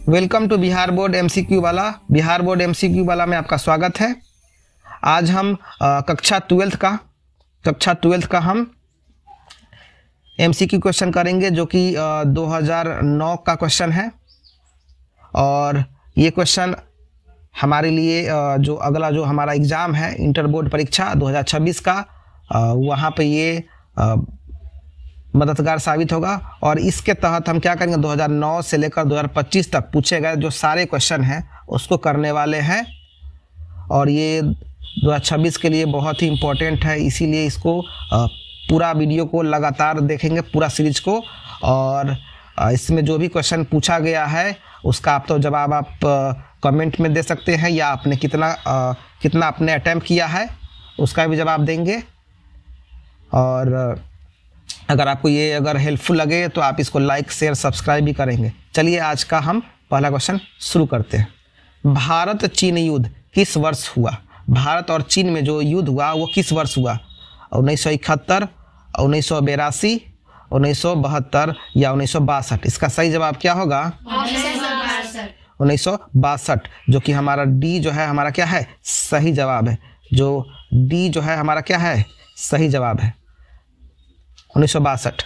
Welcome to Bihar board MCQ वाला। Bihar board MCQ वाला में आपका स्वागत है। आज हम कक्षा 12th का हम एमसीक्यू क्वेश्चन करेंगे, जो कि 2009 का क्वेश्चन है। और ये क्वेश्चन हमारे लिए जो अगला जो हमारा एग्ज़ाम है इंटर बोर्ड परीक्षा 2026 का, वहाँ पे ये मददगार साबित होगा। और इसके तहत हम क्या करेंगे, 2009 से लेकर 2025 तक पूछे गए जो सारे क्वेश्चन हैं उसको करने वाले हैं। और ये 2026 के लिए बहुत ही इम्पोर्टेंट है, इसीलिए इसको पूरा वीडियो को लगातार देखेंगे, पूरा सीरीज को। और इसमें जो भी क्वेश्चन पूछा गया है उसका आप तो जवाब आप कमेंट में दे सकते हैं, या आपने कितना आपने अटैम्प्ट किया है उसका भी जवाब देंगे। और अगर आपको ये अगर हेल्पफुल लगे तो आप इसको लाइक शेयर सब्सक्राइब भी करेंगे। चलिए आज का हम पहला क्वेश्चन शुरू करते हैं। भारत चीन युद्ध किस वर्ष हुआ? भारत और चीन में जो युद्ध हुआ वो किस वर्ष हुआ? 1971, 1982, 1972 या 1962? इसका सही जवाब क्या होगा? 1962, जो कि हमारा डी जो है हमारा क्या है, सही जवाब है। जो डी जो है हमारा क्या है, सही जवाब है 1962।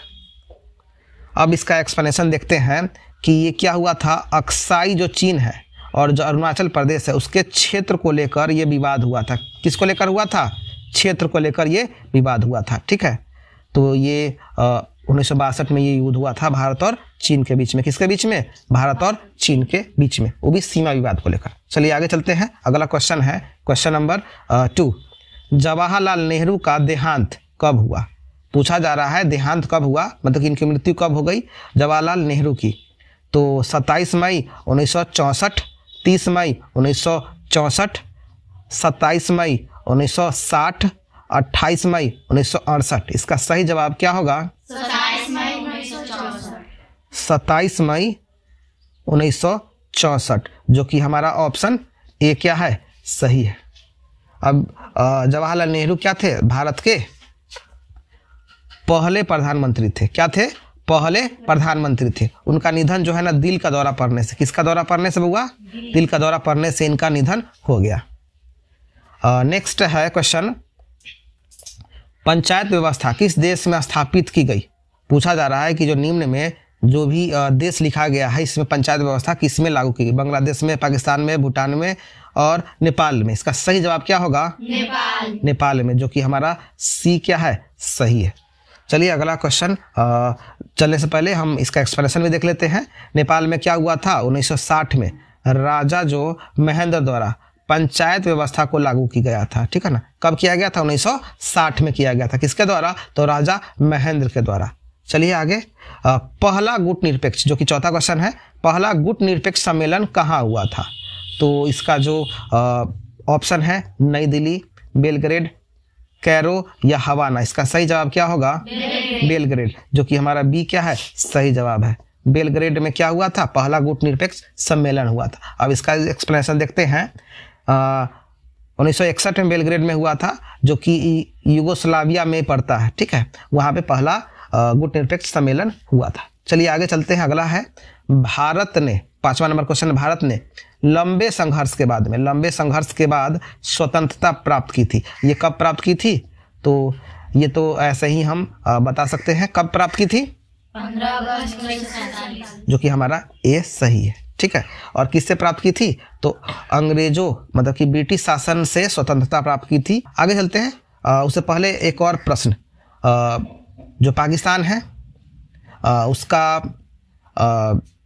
अब इसका एक्सप्लेनेशन देखते हैं कि ये क्या हुआ था। अक्साई जो चीन है और जो अरुणाचल प्रदेश है उसके क्षेत्र को लेकर ये विवाद हुआ था। किसको लेकर हुआ था? क्षेत्र को लेकर ये विवाद हुआ था। ठीक है, तो ये 1962 में ये युद्ध हुआ था भारत और चीन के बीच में। किसके बीच में? भारत और चीन के बीच में, वो भी सीमा विवाद को लेकर। चलिए आगे चलते हैं। अगला क्वेश्चन है क्वेश्चन नंबर 2। जवाहरलाल नेहरू का देहांत कब हुआ? पूछा जा रहा है देहांत कब हुआ, मतलब कि इनकी मृत्यु कब हो गई जवाहरलाल नेहरू की। तो 27 मई 1964, 30 मई 1964, 27 मई 1960, 28 मई 1968। इसका सही जवाब क्या होगा? 27 मई 1964। 27 मई 1964, जो कि हमारा ऑप्शन ए क्या है, सही है। अब जवाहरलाल नेहरू क्या थे? भारत के पहले प्रधानमंत्री थे। क्या थे? पहले प्रधानमंत्री थे। उनका निधन जो है ना दिल का दौरा पड़ने से, किसका दौरा पड़ने से हुआ? दिल का दौरा पड़ने से इनका निधन हो गया। नेक्स्ट है क्वेश्चन, पंचायत व्यवस्था किस देश में स्थापित की गई? पूछा जा रहा है कि जो निम्न में जो भी देश लिखा गया है इसमें पंचायत व्यवस्था किस में लागू की गई? बांग्लादेश में, पाकिस्तान में, भूटान में और नेपाल में। इसका सही जवाब क्या होगा? नेपाल में, जो कि हमारा सी क्या है, सही है। चलिए अगला क्वेश्चन चलने से पहले हम इसका एक्सप्लेनेशन भी देख लेते हैं। नेपाल में क्या हुआ था? 1960 में राजा जो महेंद्र द्वारा पंचायत व्यवस्था को लागू किया गया था। ठीक है ना, कब किया गया था? 1960 में किया गया था। किसके द्वारा? तो राजा महेंद्र के द्वारा। चलिए आगे, पहला गुट निरपेक्ष, जो कि चौथा क्वेश्चन है, पहला गुट निरपेक्ष सम्मेलन कहाँ हुआ था? तो इसका जो ऑप्शन है नई दिल्ली, बेलग्रेड, कैरो या हवाना। इसका सही जवाब क्या होगा? बेलग्रेड, जो कि हमारा बी क्या है, सही जवाब है। बेलग्रेड में क्या हुआ था? पहला गुट निरपेक्ष सम्मेलन हुआ था। अब इसका एक्सप्लेनेशन देखते हैं। 1961 में बेलग्रेड में हुआ था, जो कि यूगोस्लाविया में पड़ता है। ठीक है, वहाँ पे पहला गुट निरपेक्ष सम्मेलन हुआ था। चलिए आगे चलते हैं। अगला है भारत ने, 5वां नंबर क्वेश्चन, भारत ने लंबे संघर्ष के बाद स्वतंत्रता प्राप्त की थी। ये कब प्राप्त की थी? तो ये तो ऐसे ही हम बता सकते हैं। कब प्राप्त की थी? 15 अगस्त 1947, जो कि हमारा ए सही है। ठीक है, और किससे प्राप्त की थी? तो अंग्रेजों मतलब कि ब्रिटिश शासन से स्वतंत्रता प्राप्त की थी। आगे चलते हैं। उससे पहले एक और प्रश्न, जो पाकिस्तान है उसका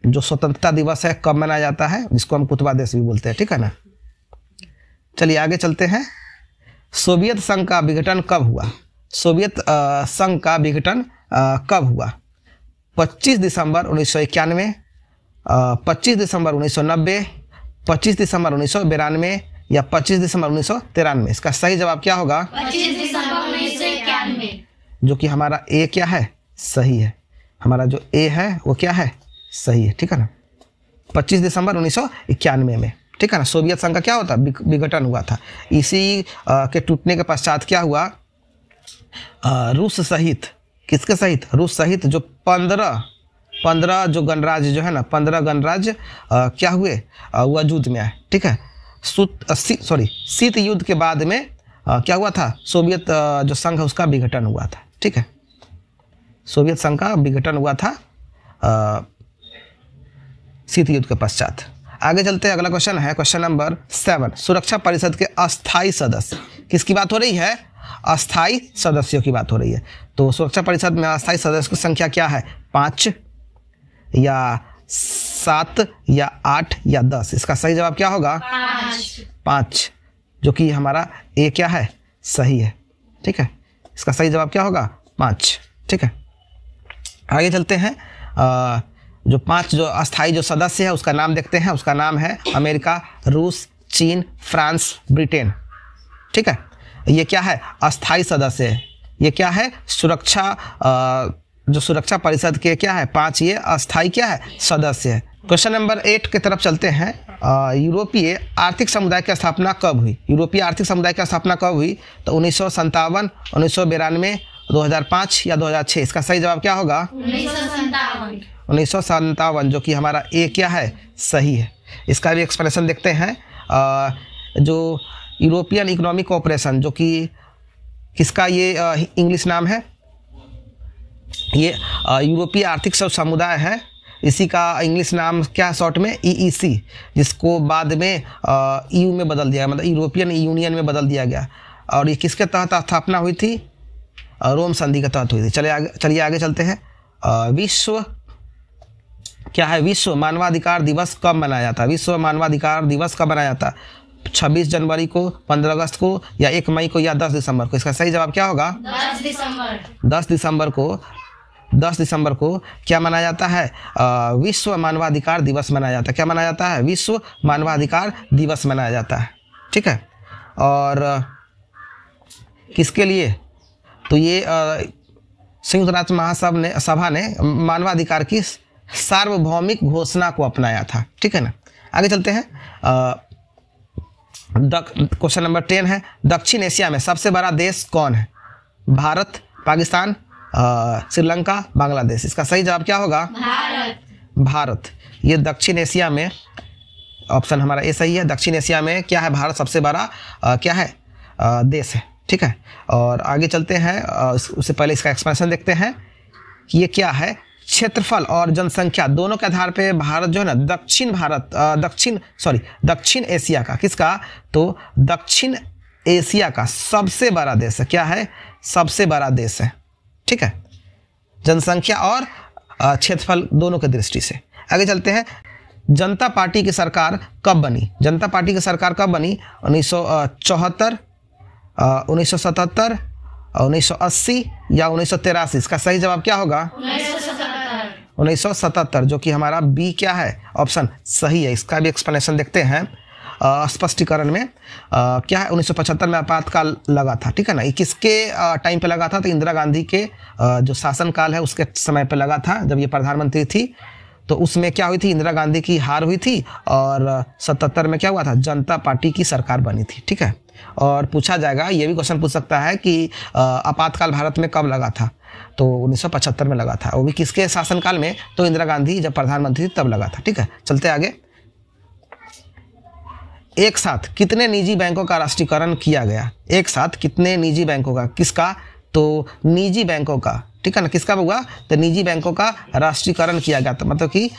जो स्वतंत्रता दिवस है कब मनाया जाता है? जिसको हम कुतबा दिवस भी बोलते हैं। ठीक है ना। चलिए आगे चलते हैं। सोवियत संघ का विघटन कब हुआ? सोवियत संघ का विघटन कब हुआ? 25 दिसंबर 1991, 25 दिसंबर 1990, 25 दिसंबर 1992 या 25 दिसंबर 1993? इसका सही जवाब क्या होगा? 25 दिसंबर 1991, जो कि हमारा ए क्या है, सही है। हमारा जो ए है वो क्या है, सही है। ठीक है ना, 25 दिसंबर 1991 में। ठीक है ना, सोवियत संघ का क्या होता, विघटन हुआ था। इसी के टूटने के पश्चात क्या हुआ, रूस सहित, किसके सहित, रूस सहित जो 15 15 जो गणराज्य जो है ना, 15 गणराज्य क्या हुए, वजूद में आए। ठीक है, शीत युद्ध के बाद में क्या हुआ था, सोवियत जो संघ है उसका विघटन हुआ था। ठीक है, सोवियत संघ का विघटन हुआ था शीत युद्ध के पश्चात। आगे चलते हैं, अगला क्वेश्चन है क्वेश्चन नंबर 7। सुरक्षा परिषद के अस्थायी सदस्य, किसकी बात हो रही है, अस्थायी सदस्यों की बात हो रही है। तो सुरक्षा परिषद में अस्थायी सदस्य की संख्या क्या है, 5 या 7 या 8 या 10। इसका सही जवाब क्या होगा, 5, जो कि हमारा ए क्या है, सही है। ठीक है, इसका सही जवाब क्या होगा, 5। ठीक है, आगे चलते हैं। जो 5 जो अस्थायी जो सदस्य है उसका नाम देखते हैं। उसका नाम है अमेरिका, रूस, चीन, फ्रांस, ब्रिटेन। ठीक है, ये क्या है, अस्थायी सदस्य है। ये क्या है, सुरक्षा जो सुरक्षा परिषद के क्या है, 5 ये अस्थायी क्या है, सदस्य है। क्वेश्चन नंबर 8 की तरफ चलते हैं। यूरोपीय आर्थिक समुदाय की स्थापना कब हुई, यूरोपीय आर्थिक समुदाय की स्थापना कब हुई, तो 1957, 1992, 2005 या 2006। इसका सही जवाब क्या होगा, 1957, जो कि हमारा ए क्या है, सही है। इसका भी एक्सप्लेनेशन देखते हैं। जो यूरोपियन इकोनॉमिक कोऑपरेशन, जो कि किसका ये इंग्लिश नाम है, ये यूरोपीय आर्थिक समुदाय है। इसी का इंग्लिश नाम क्या है शॉर्ट में, EEC, जिसको बाद में EU में बदल दिया, मतलब यूरोपियन यूनियन में बदल दिया गया। और ये किसके तहत स्थापना हुई थी, रोम संधि के तहत हुई थी। चलिए आगे चलते हैं। विश्व क्या है, विश्व मानवाधिकार दिवस कब मनाया जाता है, विश्व मानवाधिकार दिवस कब मनाया जाता है, 26 जनवरी को, 15 अगस्त को या 1 मई को या 10 दिसंबर को। इसका सही जवाब क्या होगा, 10 दिसंबर। 10 दिसंबर को क्या मनाया जाता है, विश्व मानवाधिकार दिवस मनाया जाता है। क्या मनाया जाता है, विश्व मानवाधिकार दिवस मनाया जाता है। ठीक है, और किसके लिए, तो ये संयुक्त राष्ट्र महासभा ने मानवाधिकार की सार्वभौमिक घोषणा को अपनाया था। ठीक है ना, आगे चलते हैं। क्वेश्चन नंबर 10 है, दक्षिण एशिया में सबसे बड़ा देश कौन है, भारत, पाकिस्तान, श्रीलंका, बांग्लादेश। इसका सही जवाब क्या होगा, भारत। ये दक्षिण एशिया में, ऑप्शन हमारा ए सही है। दक्षिण एशिया में क्या है, भारत सबसे बड़ा क्या है, देश है। ठीक है, और आगे चलते हैं। उससे पहले इसका एक्सप्लेनेशन देखते हैं कि ये क्या है, क्षेत्रफल और जनसंख्या दोनों के आधार पे भारत जो है ना, दक्षिण एशिया का, किसका, तो दक्षिण एशिया का सबसे बड़ा देश है। क्या है, सबसे बड़ा देश है। ठीक है, जनसंख्या और क्षेत्रफल दोनों की दृष्टि से। आगे चलते हैं। जनता पार्टी की सरकार कब बनी, जनता पार्टी की सरकार कब बनी, 1974, 1977, 1980 या 1983। इसका सही जवाब क्या होगा, 1977, जो कि हमारा बी क्या है, ऑप्शन सही है। इसका भी एक्सप्लेनेशन देखते हैं। स्पष्टीकरण में क्या है, 1975 में आपातकाल लगा था। ठीक है ना, ये किसके टाइम पे लगा था, तो इंदिरा गांधी के जो शासनकाल है उसके समय पे लगा था, जब ये प्रधानमंत्री थी। तो उसमें क्या हुई थी, इंदिरा गांधी की हार हुई थी, और 77 में क्या हुआ था, जनता पार्टी की सरकार बनी थी। ठीक है, और पूछा जाएगा, ये भी क्वेश्चन पूछ सकता है कि आपातकाल भारत में कब लगा था, तो 1975 में लगा था, वो भी किसके शासनकाल में, तो इंदिरा गांधी जब प्रधानमंत्री तब लगा था। ठीक है, चलते आगे। एक साथ कितने निजी बैंकों का राष्ट्रीयकरण किया गया, एक साथ कितने निजी बैंकों का, किसका, तो निजी बैंकों का। ठीक है ना, किसका हुआ, तो निजी बैंकों का राष्ट्रीयकरण किया गया था, मतलब कि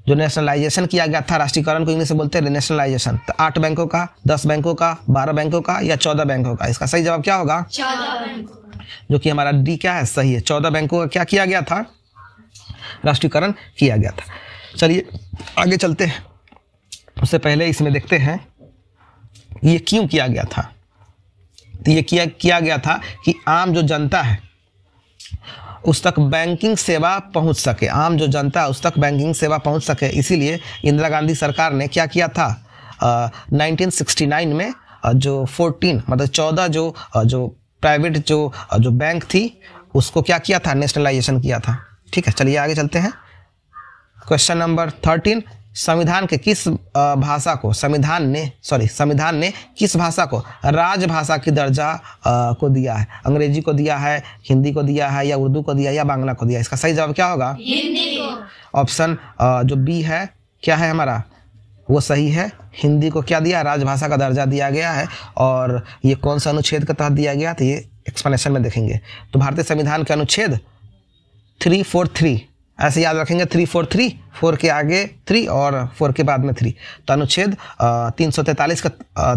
जो नेशनलाइजेशन किया गया था, राष्ट्रीयकरण को इंग्लिश में बोलते हैं नेशनलाइजेशन। तो 8 बैंकों का, 10 बैंकों का, 12 बैंकों का या 14 बैंकों का। इसका सही जवाब क्या होगा, 14 बैंकों का, जो कि हमारा डी क्या है, सही है। 14 बैंकों का क्या किया गया था, राष्ट्रीयकरण किया गया था। चलिए आगे चलते हैं। उससे पहले इसमें देखते हैं ये क्यों किया गया था। तो ये किया गया था कि आम जो जनता है उस तक बैंकिंग सेवा पहुंच सके, आम जो जनता है उस तक बैंकिंग सेवा पहुंच सके। इसीलिए इंदिरा गांधी सरकार ने क्या किया था, 1969 में जो 14 मतलब 14 जो प्राइवेट जो बैंक थी उसको क्या किया था, नेशनलाइजेशन किया था। ठीक है, चलिए आगे चलते हैं। क्वेश्चन नंबर 13, संविधान के किस भाषा को संविधान ने किस भाषा को राजभाषा की दर्जा को दिया है? अंग्रेजी को दिया है, हिंदी को दिया है, या उर्दू को दिया, या बांग्ला को दिया? इसका सही जवाब क्या होगा? हिंदी को। ऑप्शन जो बी है क्या है हमारा, वो सही है। हिंदी को क्या दिया? राजभाषा का दर्जा दिया गया है। और ये कौन सा अनुच्छेद के तहत दिया गया, तो ये एक्सप्लेनेशन में देखेंगे। तो भारतीय संविधान के अनुच्छेद 343, ऐसे याद रखेंगे, 343, 4 के आगे 3 और 4 के बाद में 3। तो अनुच्छेद 343 के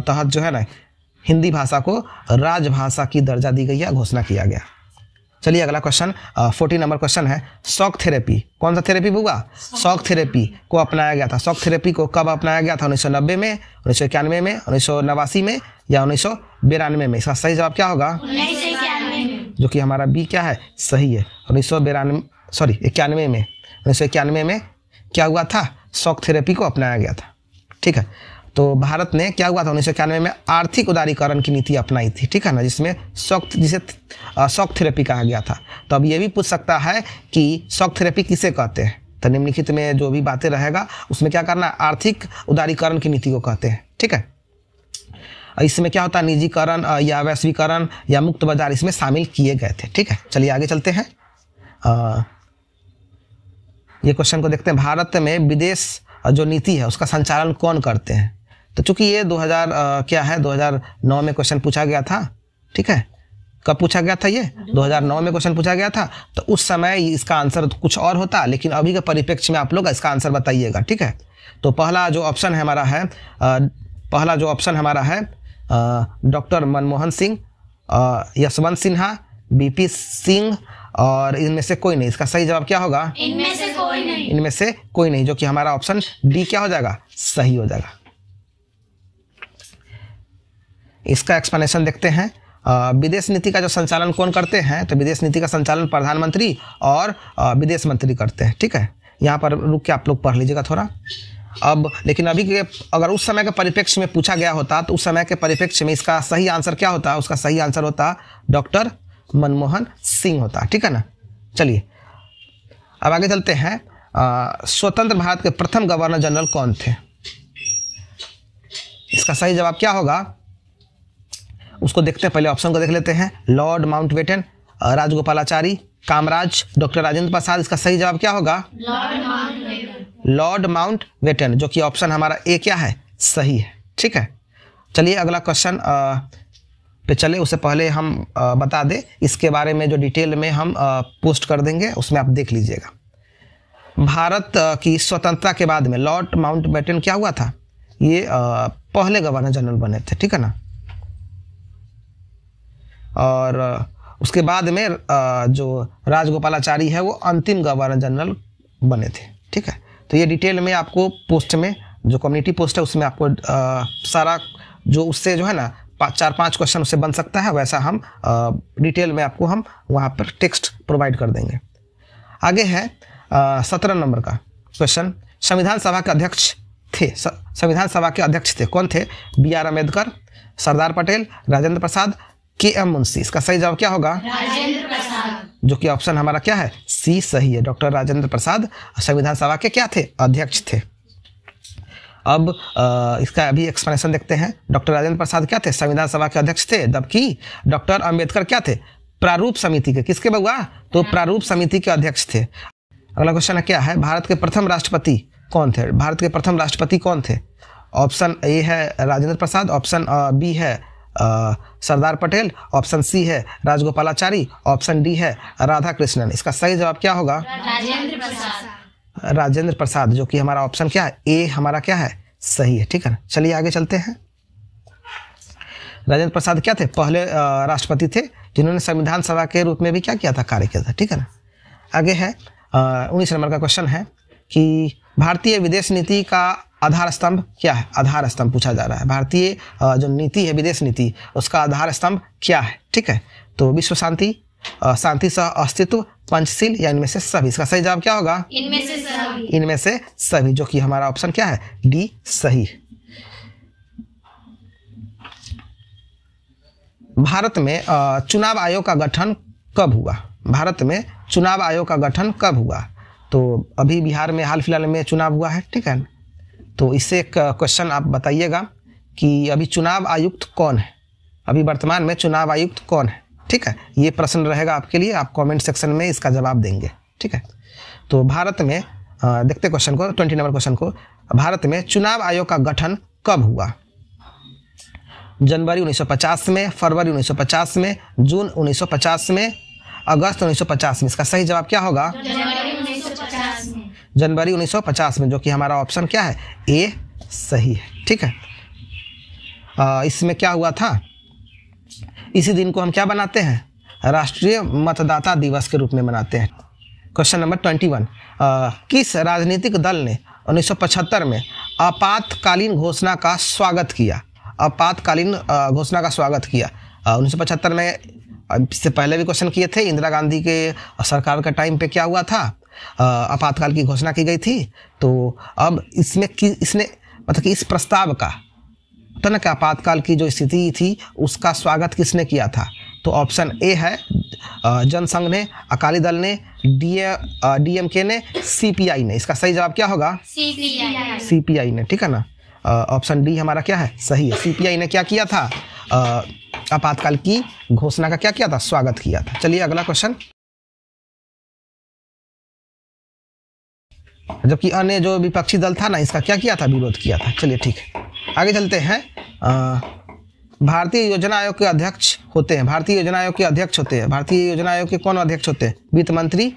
तहत जो है ना, हिंदी भाषा को राजभाषा की दर्जा दी गई है, घोषणा किया गया। चलिए अगला क्वेश्चन 14 नंबर क्वेश्चन है, शॉक थेरेपी। कौन सा थेरेपी होगा? शॉक थेरेपी को अपनाया गया था। शॉक थेरेपी को कब अपनाया गया था? 1990 में, 1991 में, 1989 में, या 1992 में? इसका सही जवाब क्या होगा? 1991 में। जो कि हमारा बी क्या है, सही है। 1991 में 1991 में क्या हुआ था? शॉक थेरेपी को अपनाया गया था। ठीक है, तो भारत ने क्या हुआ था 1991 में आर्थिक उदारीकरण की नीति अपनाई थी। ठीक है ना, जिसे शॉक थेरेपी कहा गया था। तो अब ये भी पूछ सकता है कि शॉक थेरेपी किसे कहते हैं? तो निम्नलिखित में जो भी बातें रहेगा उसमें क्या करना है? आर्थिक उदारीकरण की नीति को कहते हैं। ठीक है, इसमें क्या होता है? निजीकरण या वैश्वीकरण या मुक्त बाजार इसमें शामिल किए गए थे। ठीक है, चलिए आगे चलते हैं। ये क्वेश्चन को देखते हैं। भारत में विदेश जो नीति है उसका संचालन कौन करते हैं? तो चूंकि ये 2009 में क्वेश्चन पूछा गया था। ठीक है, कब पूछा गया था? ये 2009 में क्वेश्चन पूछा गया था। तो उस समय इसका आंसर कुछ और होता, लेकिन अभी के परिप्रेक्ष्य में आप लोग इसका आंसर बताइएगा। ठीक है, तो पहला जो ऑप्शन हमारा है डॉक्टर मनमोहन सिंह, यशवंत सिन्हा, बीपी सिंह, और इनमें से कोई नहीं। इसका सही जवाब क्या होगा? इनमें से कोई नहीं। इनमें से कोई नहीं, जो कि हमारा ऑप्शन डी क्या हो जाएगा? सही हो जाएगा। इसका एक्सप्लेनेशन देखते हैं। विदेश नीति का जो संचालन कौन करते हैं? तो विदेश नीति का संचालन प्रधानमंत्री और विदेश मंत्री करते हैं। ठीक है, यहाँ पर रुक के आप लोग पढ़ लीजिएगा थोड़ा। अब लेकिन अभी के अगर उस समय के परिप्रेक्ष्य में पूछा गया होता तो उस समय के परिप्रेक्ष्य में इसका सही आंसर क्या होता? उसका सही आंसर होता डॉक्टर मनमोहन सिंह होता। ठीक है ना, चलिए अब आगे चलते हैं। स्वतंत्र भारत के प्रथम गवर्नर जनरल कौन थे? इसका सही जवाब क्या होगा उसको देखते हैं। पहले ऑप्शन को देख लेते हैं। Lord Mountbatten, Rajagopalachari, Kamaraj, doctor Rajendra Prasad. इसका सही जवाब क्या होगा? लॉर्ड माउंटबेटन, जो कि ऑप्शन हमारा ए क्या है? सही है। ठीक है, चलिए अगला क्वेश्चन पे चले। उससे पहले हम बता दें इसके बारे में, जो डिटेल में हम पोस्ट कर देंगे उसमें आप देख लीजिएगा। भारत की स्वतंत्रता के बाद में लॉर्ड माउंटबेटन क्या हुआ था? ये पहले गवर्नर जनरल बने थे। ठीक है ना, और उसके बाद में जो राजगोपालाचारी है वो अंतिम गवर्नर जनरल बने थे। ठीक है, तो ये डिटेल में आपको पोस्ट में, जो कम्युनिटी पोस्ट है उसमें आपको सारा जो उससे जो है ना 4-5 क्वेश्चन उससे बन सकता है, वैसा हम डिटेल में आपको हम वहाँ पर टेक्स्ट प्रोवाइड कर देंगे। आगे है 17 नंबर का क्वेश्चन। संविधान सभा के अध्यक्ष थे कौन थे? BR Ambedkar, Sardar Patel, Rajendra Prasad, KM Munshi. इसका सही जवाब क्या होगा? राजेंद्र प्रसाद, जो कि ऑप्शन हमारा क्या है? सी सही है। डॉक्टर राजेंद्र प्रसाद संविधान सभा के क्या थे? अध्यक्ष थे। अब इसका अभी एक्सप्लेनेशन देखते हैं। डॉक्टर राजेंद्र प्रसाद क्या थे? संविधान सभा के अध्यक्ष थे, जबकि डॉक्टर अंबेडकर क्या थे? प्रारूप समिति के, किसके बउआ? तो प्रारूप समिति के अध्यक्ष थे। अगला क्वेश्चन है क्या है? भारत के प्रथम राष्ट्रपति कौन थे? भारत के प्रथम राष्ट्रपति कौन थे? ऑप्शन ए है राजेंद्र प्रसाद, ऑप्शन बी है सरदार पटेल, ऑप्शन सी है राजगोपालाचारी, ऑप्शन डी है राधा कृष्णन। इसका सही जवाब क्या होगा? राजेंद्र प्रसाद, राजेंद्र प्रसाद, जो कि हमारा ऑप्शन क्या है? ए हमारा क्या है? सही है। ठीक है ना, चलिए आगे चलते हैं। राजेंद्र प्रसाद क्या थे? पहले राष्ट्रपति थे जिन्होंने संविधान सभा के रूप में भी क्या किया था? कार्य किया था। ठीक है ना, आगे है 19 नंबर का क्वेश्चन है कि भारतीय विदेश नीति का आधार स्तंभ क्या है? आधार स्तंभ पूछा जा रहा है। भारतीय जो नीति है, विदेश नीति, उसका आधार स्तंभ क्या है? ठीक है, तो विश्व शांति, शांति सह अस्तित्व, पंचशील, या इनमें से सभी। इसका सही जवाब क्या होगा? इनमें से सभी, इनमें से सभी, जो कि हमारा ऑप्शन क्या है? डी सही। भारत में चुनाव आयोग का गठन कब हुआ? भारत में चुनाव आयोग का गठन कब हुआ? तो अभी बिहार में हाल फिलहाल में चुनाव हुआ है। ठीक है, तो इससे एक क्वेश्चन आप बताइएगा कि अभी चुनाव आयुक्त कौन है, अभी वर्तमान में चुनाव आयुक्त कौन है। ठीक है, ये प्रश्न रहेगा आपके लिए, आप कमेंट सेक्शन में इसका जवाब देंगे। ठीक है, तो भारत में देखते क्वेश्चन को, 20 नंबर क्वेश्चन को। भारत में चुनाव आयोग का गठन कब हुआ? जनवरी 1950 में, फरवरी 1950 में, जून 1950 में, अगस्त 1950 में। इसका सही जवाब क्या होगा? जनवरी 1950 में। जनवरी 1950 में, जो कि हमारा ऑप्शन क्या है? ए सही है। ठीक है, इसमें क्या हुआ था? इसी दिन को हम क्या बनाते हैं? राष्ट्रीय मतदाता दिवस के रूप में मनाते हैं। क्वेश्चन नंबर 21, किस राजनीतिक दल ने 1975 में आपातकालीन घोषणा का स्वागत किया? आपातकालीन घोषणा का स्वागत किया 1975 में। इससे पहले भी क्वेश्चन किए थे, इंदिरा गांधी के सरकार का टाइम पे क्या हुआ था? आपातकाल की घोषणा की गई थी। तो अब इसमें इसने मतलब कि इस प्रस्ताव का तो ना क्या आपातकाल की जो स्थिति थी उसका स्वागत किसने किया था? तो ऑप्शन ए है जनसंघ ने, अकाली दल ने, डीएमके ने, सीपीआई ने। इसका सही जवाब क्या होगा? सीपीआई। सीपीआई ने। ठीक है ना, ऑप्शन डी हमारा क्या है? सही है। सीपीआई ने क्या किया था? आपातकाल की घोषणा का क्या किया था? स्वागत किया था। चलिए अगला क्वेश्चन। जबकि अन्य जो विपक्षी दल था ना, इसका क्या किया था? विरोध किया था। चलिए ठीक है, आगे चलते हैं। भारतीय योजना आयोग के अध्यक्ष होते हैं, भारतीय योजना आयोग के अध्यक्ष होते हैं, भारतीय योजना आयोग के कौन अध्यक्ष होते हैं? वित्त मंत्री,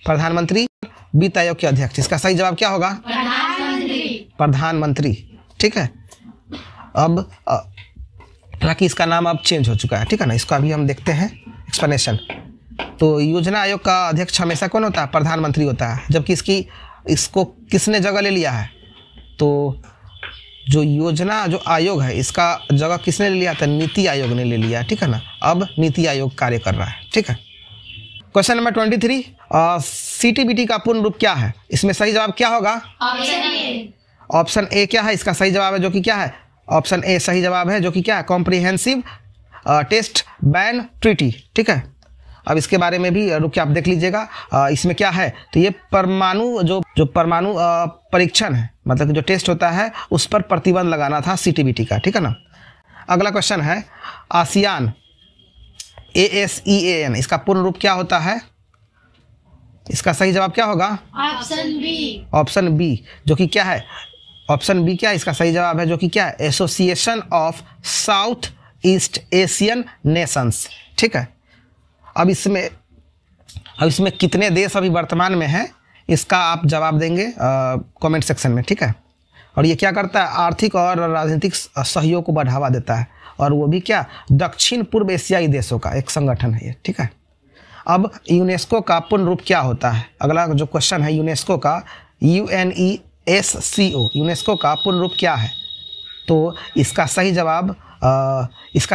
प्रधानमंत्री, वित्त आयोग के अध्यक्ष। इसका सही जवाब क्या होगा? प्रधानमंत्री। प्रधानमंत्री। ठीक है, अब हालांकि इसका नाम अब चेंज हो चुका है। ठीक है ना, इसका भी हम देखते हैं एक्सप्लेनेशन। तो योजना आयोग का अध्यक्ष हमेशा कौन होता है? प्रधानमंत्री होता है। जबकि इसको किसने जगह ले लिया है? तो जो योजना जो आयोग है इसका जगह किसने ले लिया था? नीति आयोग ने ले लिया। ठीक है ना, अब नीति आयोग कार्य कर रहा है। ठीक है, क्वेश्चन नंबर 23, सीटीबीटी का पूर्ण रूप क्या है? इसमें सही जवाब क्या होगा? Option A. ऑप्शन ए क्या है? इसका सही जवाब है जो कि क्या है? ऑप्शन ए सही जवाब है जो कि क्या है? Comprehensive test ban treaty. ठीक है, अब इसके बारे में भी रुक के आप देख लीजिएगा। इसमें क्या है? तो ये परमाणु जो परमाणु परीक्षण है, मतलब कि जो टेस्ट होता है उस पर प्रतिबंध लगाना था सीटीबीटी का। ठीक है ना, अगला क्वेश्चन है आसियान, ASEAN, इसका पूर्ण रूप क्या होता है? इसका सही जवाब क्या होगा? Option B. ऑप्शन बी जो कि क्या है? ऑप्शन बी क्या है? इसका सही जवाब है जो कि क्या है? Association of south east Asian Nations. ठीक है, अब इसमें कितने देश अभी वर्तमान में हैं इसका आप जवाब देंगे कमेंट सेक्शन में। ठीक है, और ये क्या करता है? आर्थिक और राजनीतिक सहयोग को बढ़ावा देता है, और वो भी क्या? दक्षिण पूर्व एशियाई देशों का एक संगठन है ये। ठीक है, अब यूनेस्को का पूर्ण रूप क्या होता है? अगला जो क्वेश्चन है यूनेस्को का, UNESCO, यूनेस्को का पूर्ण रूप क्या है? तो इसका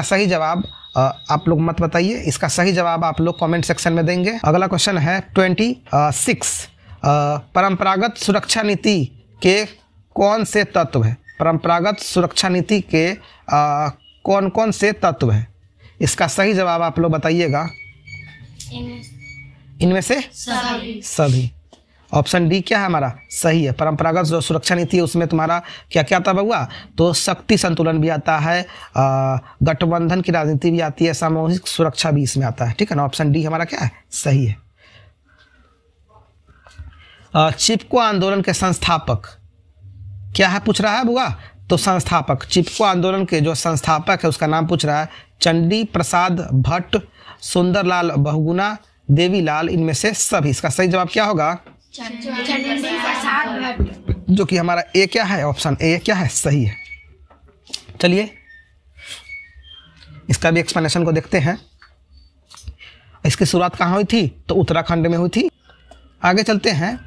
सही जवाब आप लोग मत बताइए, इसका सही जवाब आप लोग कमेंट सेक्शन में देंगे। अगला क्वेश्चन है 26, परंपरागत सुरक्षा नीति के कौन से तत्व है? परंपरागत सुरक्षा नीति के कौन कौन से तत्व है? इसका सही जवाब आप लोग बताइएगा। इनमें से सभी। ऑप्शन डी क्या है हमारा? सही है। परंपरागत जो सुरक्षा नीति है उसमें तुम्हारा क्या क्या आता हुआ? तो शक्ति संतुलन भी आता है, गठबंधन की राजनीति भी आती है, सामूहिक सुरक्षा भी इसमें आता है। ठीक है ना, ऑप्शन डी हमारा क्या है? सही है। चिपको आंदोलन के संस्थापक क्या है पूछ रहा है बुआ? तो संस्थापक, चिपको आंदोलन के जो संस्थापक है उसका नाम पूछ रहा है। चंडी प्रसाद भट्ट, सुंदरलाल बहुगुणा, देवीलाल, इनमें से सभी। इसका सही जवाब क्या होगा? चंडी प्रसाद भट्ट। जो कि हमारा ए क्या है? ऑप्शन ए क्या है? सही है। चलिए इसका भी एक्सप्लेनेशन को देखते हैं। इसकी शुरुआत कहाँ हुई थी? तो उत्तराखंड में हुई थी। आगे चलते हैं।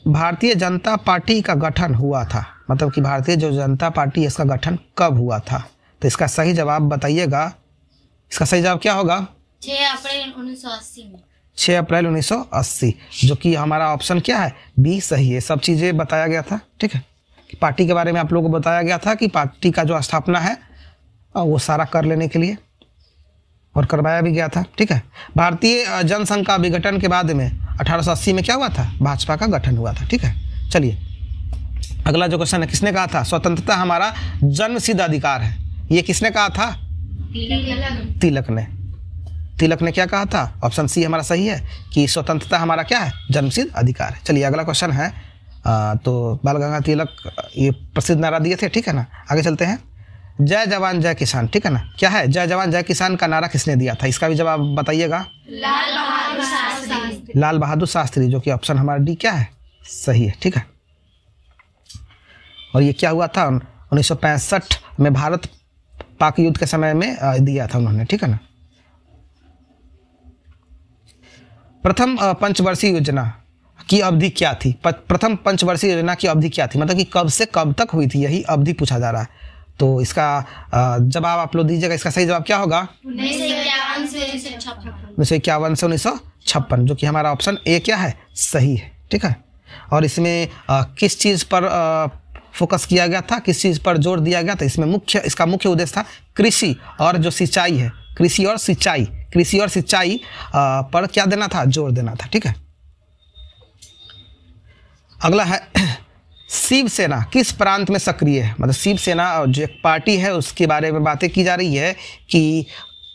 भारतीय जनता पार्टी का गठन हुआ था, मतलब कि भारतीय जो जनता पार्टी है इसका गठन कब हुआ था? तो इसका सही जवाब बताइएगा। इसका सही जवाब क्या होगा? 6 अप्रैल 1980 में। 6 अप्रैल 1980, जो कि हमारा ऑप्शन क्या है? बी सही है। सब चीज़ें बताया गया था। ठीक है, पार्टी के बारे में आप लोगों को बताया गया था कि पार्टी का जो स्थापना है वो सारा कर लेने के लिए, और करवाया भी गया था। ठीक है, भारतीय जनसंघ का विघटन के बाद में 1880 में क्या हुआ था? भाजपा का गठन हुआ था। ठीक है, चलिए अगला जो क्वेश्चन है, किसने कहा था स्वतंत्रता हमारा जन्मसिद्ध अधिकार है? ये किसने कहा था? तिलक ने। तिलक ने क्या कहा था? ऑप्शन सी हमारा सही है कि स्वतंत्रता हमारा क्या है? जन्मसिद्ध अधिकार है। चलिए अगला क्वेश्चन है, तो बाल गंगाधर तिलक ये प्रसिद्ध नारा दिए थे, ठीक है ना। आगे चलते हैं, जय जवान जय किसान, ठीक है ना। क्या है जय जवान जय किसान का नारा किसने दिया था? इसका भी जवाब बताइएगा। लाल बहादुर शास्त्री, जो कि ऑप्शन हमारा डी क्या है? सही है, ठीक है। और ये क्या हुआ था? 1965 में भारत पाक युद्ध के समय में दिया था उन्होंने, ठीक है ना। प्रथम पंचवर्षीय योजना की अवधि क्या थी? प्रथम पंचवर्षीय योजना की अवधि क्या थी, मतलब कि कब से कब तक हुई थी, यही अवधि पूछा जा रहा है। तो इसका जवाब आप लोग दीजिएगा। इसका सही जवाब क्या होगा? 1951 से 1956, जो कि हमारा ऑप्शन ए क्या है? सही है, ठीक है। और इसमें किस चीज़ पर फोकस किया गया था, किस चीज़ पर जोर दिया गया था? इसमें इसका मुख्य उद्देश्य था कृषि और जो सिंचाई है, कृषि और सिंचाई पर क्या देना था? जोर देना था, ठीक है। अगला है, शिवसेना किस प्रांत में सक्रिय है? मतलब शिवसेना जो एक पार्टी है उसके बारे में बातें की जा रही है कि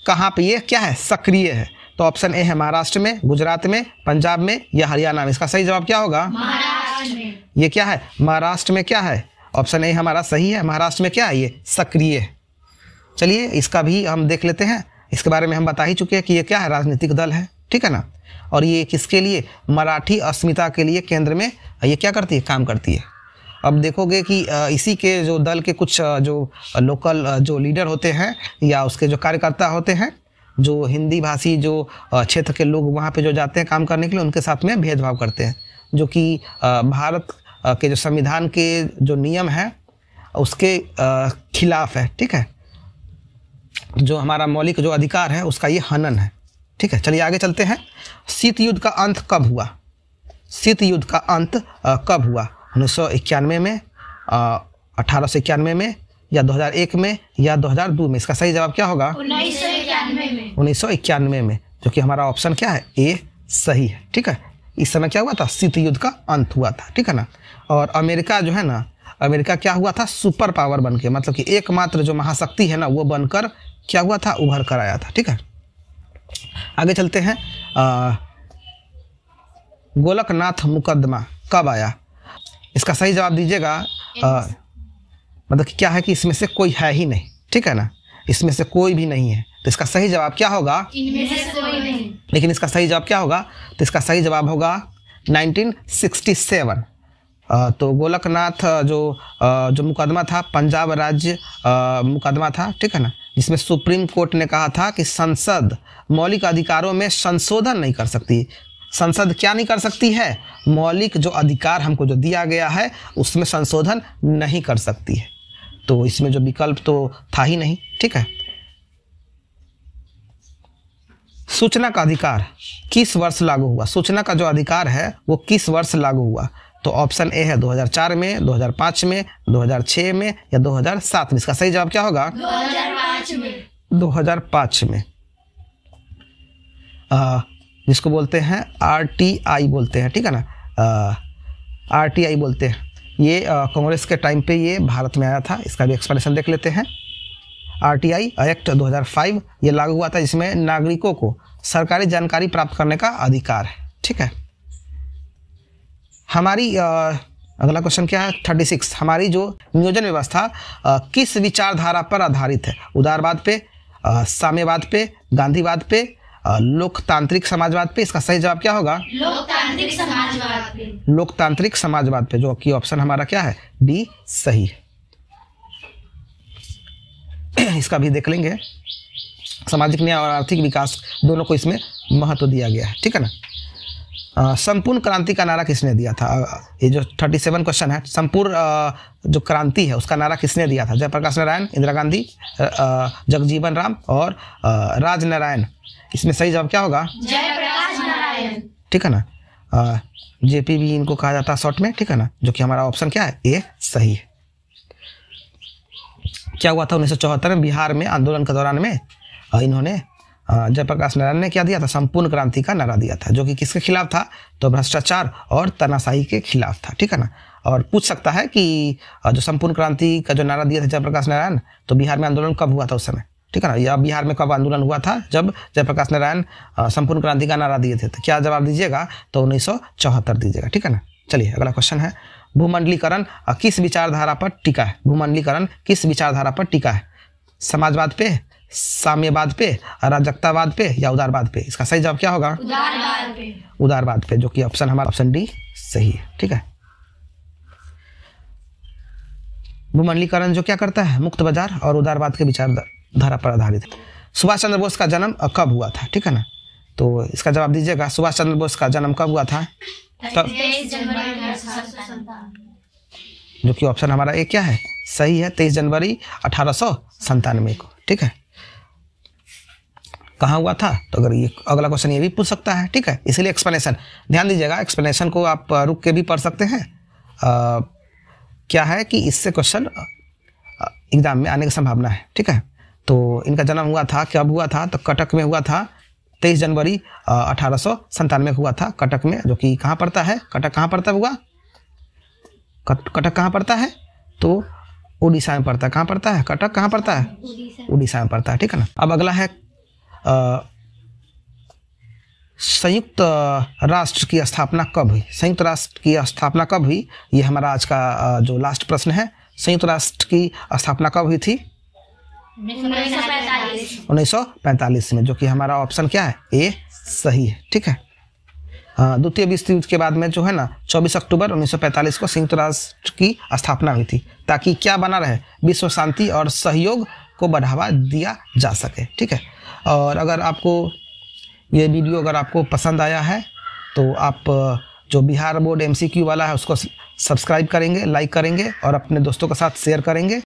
कहाँ पे ये क्या है? सक्रिय है। तो ऑप्शन ए है महाराष्ट्र में, गुजरात में, पंजाब में या हरियाणा में। इसका सही जवाब क्या होगा? महाराष्ट्र में। ये क्या है? महाराष्ट्र में क्या है? ऑप्शन ए हमारा सही है। महाराष्ट्र में क्या है? ये सक्रिय है। चलिए इसका भी हम देख लेते हैं। इसके बारे में हम बता ही चुके हैं कि ये क्या है? राजनीतिक दल है, ठीक है ना। और ये किसके लिए? मराठी अस्मिता के लिए केंद्र में ये क्या करती है? काम करती है। अब देखोगे कि इसी के जो दल के कुछ जो लोकल जो लीडर होते हैं या उसके जो कार्यकर्ता होते हैं, जो हिंदी भाषी जो क्षेत्र के लोग वहाँ पे जो जाते हैं काम करने के लिए, उनके साथ में भेदभाव करते हैं, जो कि भारत के जो संविधान के जो नियम हैं उसके खिलाफ है, ठीक है। जो हमारा मौलिक जो अधिकार है उसका ये हनन है, ठीक है। चलिए आगे चलते हैं। शीत युद्ध का अंत कब हुआ? शीत युद्ध का अंत कब हुआ? 1991 में, 1891 में या 2001 में या 2002 में। इसका सही जवाब क्या होगा? 1991 में, जो कि हमारा ऑप्शन क्या है? ए सही है, ठीक है। इस समय क्या हुआ था? शीत युद्ध का अंत हुआ था, ठीक है ना। और अमेरिका जो है ना, अमेरिका क्या हुआ था? सुपर पावर बन के, मतलब कि एकमात्र जो महाशक्ति है ना वो बनकर क्या हुआ था? उभर कर आया था, ठीक है। आगे चलते हैं। गोलकनाथ मुकदमा कब आया? इसका सही जवाब दीजिएगा। मतलब कि क्या है कि इसमें से कोई है ही नहीं, ठीक है ना। इसमें से कोई भी नहीं है, तो इसका सही जवाब क्या होगा? इनमें से कोई नहीं। लेकिन इसका सही जवाब क्या होगा? तो इसका सही जवाब होगा 1967। तो गोलकनाथ जो मुकदमा था, पंजाब राज्य मुकदमा था, ठीक है ना, जिसमें सुप्रीम कोर्ट ने कहा था कि संसद मौलिक अधिकारों में संशोधन नहीं कर सकती। संसद क्या नहीं कर सकती है? मौलिक जो अधिकार हमको जो दिया गया है उसमें संशोधन नहीं कर सकती है। तो इसमें जो विकल्प तो था ही नहीं, ठीक है। सूचना का अधिकार किस वर्ष लागू हुआ? सूचना का जो अधिकार है वो किस वर्ष लागू हुआ? तो ऑप्शन ए है 2004 में, 2005 में, 2006 में या 2007 में। इसका सही जवाब क्या होगा? 2005 में। 2005 में। जिसको बोलते हैं RTI बोलते हैं, ठीक है ना। RTI बोलते हैं। ये कांग्रेस के टाइम पे ये भारत में आया था। इसका भी एक्सप्लेनेशन देख लेते हैं। RTI एक्ट 2005 ये लागू हुआ था, जिसमें नागरिकों को सरकारी जानकारी प्राप्त करने का अधिकार है, ठीक है। हमारी अगला क्वेश्चन क्या है? 36। हमारी जो नियोजन व्यवस्था किस विचारधारा पर आधारित है? उदारवाद पे, साम्यवाद पे, गांधीवाद पे, लोकतांत्रिक समाजवाद पे। इसका सही जवाब क्या होगा? लोकतांत्रिक समाजवाद पे। लोकतांत्रिक समाजवाद पे, जो कि ऑप्शन हमारा क्या है? डी सही है। इसका भी देख लेंगे। सामाजिक न्याय और आर्थिक विकास दोनों को इसमें महत्व दिया गया है, ठीक है ना। संपूर्ण क्रांति का नारा किसने दिया था? ये जो 37 क्वेश्चन है, संपूर्ण जो क्रांति है उसका नारा किसने दिया था? जयप्रकाश नारायण, इंदिरा गांधी, जगजीवन राम और राजनारायण। इसमें सही जवाब क्या होगा? जयप्रकाश नारायण, ठीक है ना। JP भी इनको कहा जाता है शॉर्ट में, ठीक है ना, जो कि हमारा ऑप्शन क्या है? ए सही है। क्या हुआ था 1974 में बिहार में आंदोलन के दौरान में इन्होंने जयप्रकाश नारायण ने क्या दिया था? संपूर्ण क्रांति का नारा दिया था, जो कि किसके खिलाफ था? तो भ्रष्टाचार और तानाशाही के खिलाफ था, ठीक है ना। और पूछ सकता है कि जो संपूर्ण क्रांति का जो नारा दिया था जयप्रकाश नारायण, तो बिहार में आंदोलन कब हुआ था उस समय, ठीक है ना, या बिहार में कब आंदोलन हुआ था जब जयप्रकाश नारायण संपूर्ण क्रांति का नारा दिए थे, तो क्या जवाब दीजिएगा, तो 1974 दीजिएगा, ठीक है ना। चलिए अगला क्वेश्चन है, भूमंडलीकरण किस विचारधारा पर टिका है? भूमंडलीकरण किस विचारधारा पर टिका है? समाजवाद पे, साम्यवाद पे, अराजकतावाद पे या उदारवाद पे? इसका सही जवाब क्या होगा? उदारवाद पे। उदारवाद पे, जो कि ऑप्शन हमारा ऑप्शन डी सही है, ठीक है। भूमंडलीकरण जो क्या करता है, मुक्त बाजार और उदारवाद के विचारधारा पर आधारित है। सुभाष चंद्र बोस का जन्म कब हुआ था, ठीक है ना, तो इसका जवाब दीजिएगा, सुभाष चंद्र बोस का जन्म कब हुआ था? 23 जनवरी 1897, जो कि ऑप्शन हमारा ए क्या है, सही है, 23 जनवरी 1897 को, ठीक है। कहाँ हुआ था, तो अगर ये अगला क्वेश्चन ये भी पूछ सकता है, ठीक है, इसलिए एक्सप्लेनेशन ध्यान दीजिएगा, एक्सप्लेनेशन को आप रुक के भी पढ़ सकते हैं। क्या है कि इससे क्वेश्चन एग्जाम में आने की संभावना है, ठीक है। तो इनका जन्म हुआ था, कब हुआ था, तो कटक में हुआ था, 23 जनवरी 1897 हुआ था कटक में, जो कि कहाँ पड़ता है, कटक कहाँ पड़ता हुआ, कटक कहाँ पड़ता है, तो उड़ीसा में पड़ता है। कहाँ पड़ता है कटक, कहाँ पड़ता है, उड़ीसा में पड़ता है, ठीक है ना। अब अगला है संयुक्त राष्ट्र की स्थापना कब हुई? संयुक्त राष्ट्र की स्थापना कब हुई, ये हमारा आज का जो लास्ट प्रश्न है। संयुक्त राष्ट्र की स्थापना कब हुई थी? 1945 में, जो कि हमारा ऑप्शन क्या है, ए सही है, ठीक है। द्वितीय विश्व युद्ध के बाद में जो है ना 24 अक्टूबर 1945 को संयुक्त राष्ट्र की स्थापना हुई थी, ताकि क्या बना रहे, विश्व शांति और सहयोग को बढ़ावा दिया जा सके, ठीक है। और अगर आपको ये वीडियो अगर आपको पसंद आया है तो आप जो बिहार बोर्ड MCQ वाला है उसको सब्सक्राइब करेंगे, लाइक करेंगे और अपने दोस्तों के साथ शेयर करेंगे।